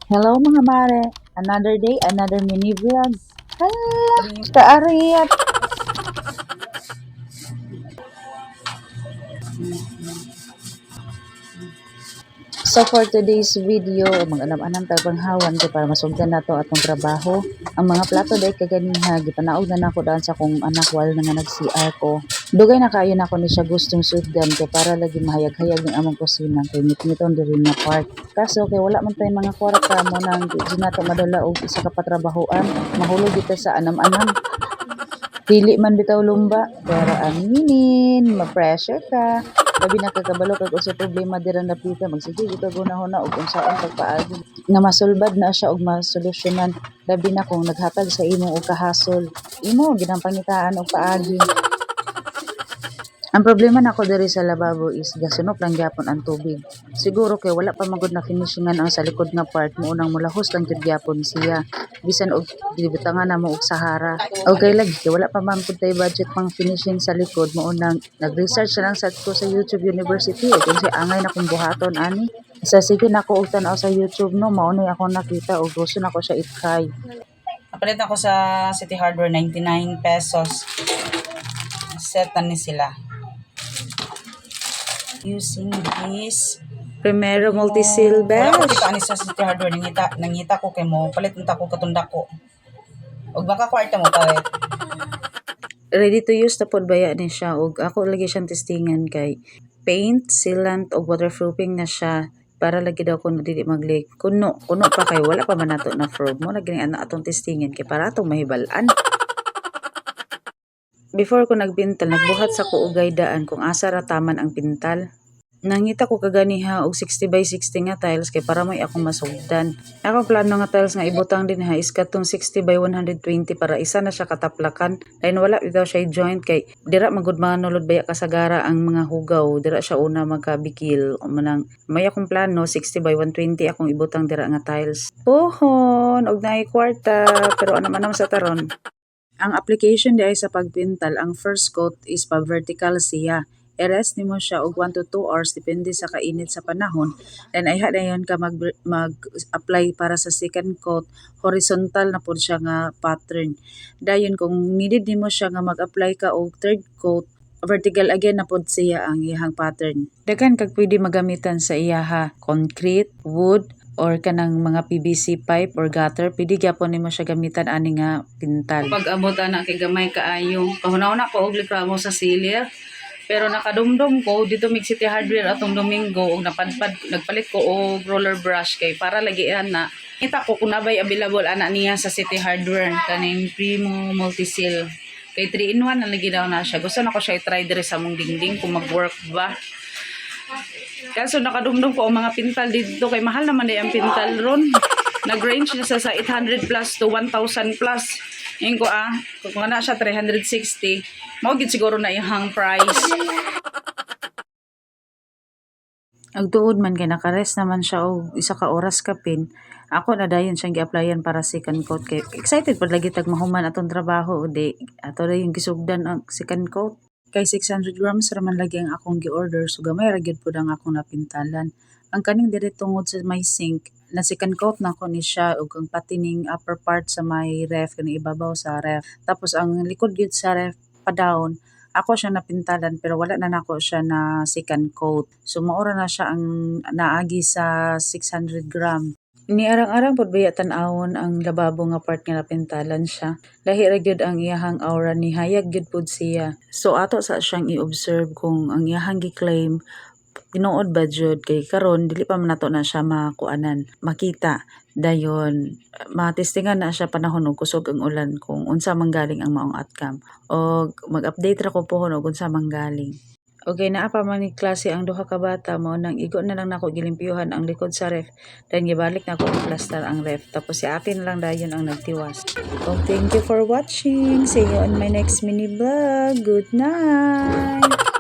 Hello mga mare, another day, another mini vlog. Hala, kaariyat. So for today's video, mag-anam-anam tagpanghawan ko para masugdan nato atong trabaho. Ang mga plato day kaganiha, gipanaog na nako daan sa kong anak wal na nga nag-CR ko. Dugay na kayo nako ni siya gustong sugdan kay para lagi mahayag-hayag ng among kusina kay ngit-ngiton diri nga part. Kaso kay wala man tay mga kwarta mo nang di nato madala og isa ka patrabahoan, mahulog kita sa anam-anam. Dili man bitaw lumba, pero aminin, ma-pressure ka. Labi na kagabalo kag usa problema dira napita magsige ito gunahon og unsaon pagpaagi nga masulbad na siya og masolusyonan. Labi na kung naghatag sa imo og kahasol. Imo ginampangitaan og paagi. Ang problema nako diri sa lababo is gasunok lang gyapon ang tubig. Siguro kay wala pa magud na finishingan ang sa likod nga part mo unang mulahos lang gyud gyapon siya. Bisan og gibutangan na mo og Sahara. Okay lagi kay wala pa man pud tay budget pang finishing sa likod mo unang nag-research lang sad ko sa YouTube University ug unsay angay na kong buhaton ani. Sa sige nako og tan-aw sa YouTube no mao ni ako nakita ug gusto nako siya i-try. Napalit ako sa City Hardware, 99 pesos. Set na ni sila. Using this Primero multi-seal wala ko bash. kita ani sa City Hardware, nangita ko kay mo palit unta ko katunda ko. Og baka kwarta mo palit. Ready to use na pod baya ni siya ug ako lagi siyang testingan kay paint, sealant ug waterproofing na siya para lagi daw kuno dili mag-leak. Kuno pa kay wala pa man nato na fraud mo lagi ana atong testingan kay para atong mahibal-an. Before ko nagbintal, nagbuhat sa ko og daan kung asa ra taman ang pintal. Nangita ko kaganiha og 60 by 60 nga tiles kay para may akong masugdan. Akong plano nga tiles nga ibutang din ha is katong 60 by 120 para isa na siya kataplakan. Lain wala bitaw siya joint kay dira magud manulod baya kasagara ang mga hugaw, dira siya una magkabikil. O manang may akong plano 60 by 120 akong ibutang dira nga tiles. Pohon og naay kwarta pero ano man sa taron. Ang application di ay sa pagpintal, ang first coat is pa vertical siya. I-rest nimo siya og 1 to 2 hours depende sa kainit sa panahon. Then ay dayon ka mag-apply para sa second coat, horizontal na pud siya nga pattern. Dayon kung needed nimo siya nga mag-apply ka og third coat, vertical again na pud siya ang iyang pattern. Daghan kag pwede magamitan sa iyaha, concrete, wood, or kanang mga PVC pipe or gutter, pwede gyapon nimo siya gamitan ani nga pintal. Pag abot ana kay gamay kaayo. Kahuna-una ko og likramo sa silir. Pero nakadumdum ko dito mig City Hardware atong Domingo og nagpalit ko og roller brush kay para lagi na. Kita ko kung nabay available ana niya sa City Hardware kaning Primo Multi-Seal. Kay 3-in-1 na lagi daw na siya. Gusto na ko siya i-try diri sa mong dingding kung mag-work ba. Kaso nakadumdum ko ang mga pintal dito kay mahal naman day ang pintal ron. Nag-range na sa 800 plus to 1,000 plus. Ngayon ko kung na siya 360, mawagid siguro na ihang price. Ang tuod man kay naka-rest naman siya og isa ka oras kapin. Ako na dayon siyang gi-applyan para second coat kay excited pud lagi tag mahuman atong trabaho di ato na yung gisugdan ang second coat. Kay 600 grams raman lagi ang akong gi-order so gamay ra gyud pud ang akong napintalan. Ang kaning diri tungod sa may sink na second coat na ko ni siya ug ang patining upper part sa may ref kani ibabaw sa ref. Tapos ang likod gyud sa ref padawon ako siya napintalan pero wala na nako siya na second coat. So maura na siya ang naagi sa 600 gram. Iniarang-arang pod baya tan-awon ang lababo nga part nga napintalan siya. Lahi ra gyud ang iyahang aura ni hayag gyud pod siya. So ato sa siyang i-observe kung ang iyahang gi-claim tinuod ba jud kay karon dili pa man nato na siya makuanan makita dayon matestingan na siya panahon og kusog ang ulan kung unsa manggaling ang maong outcome og mag-update ra ko pohon og unsa manggaling. Okay, naa pa man ni klase ang duha ka bata mo nang igo na lang nako gilimpyuhan ang likod sa ref then gibalik nako og plaster ang ref tapos si ate na lang dayon ang nagtiwas. Oh, thank you for watching. See you on my next mini vlog. Good night.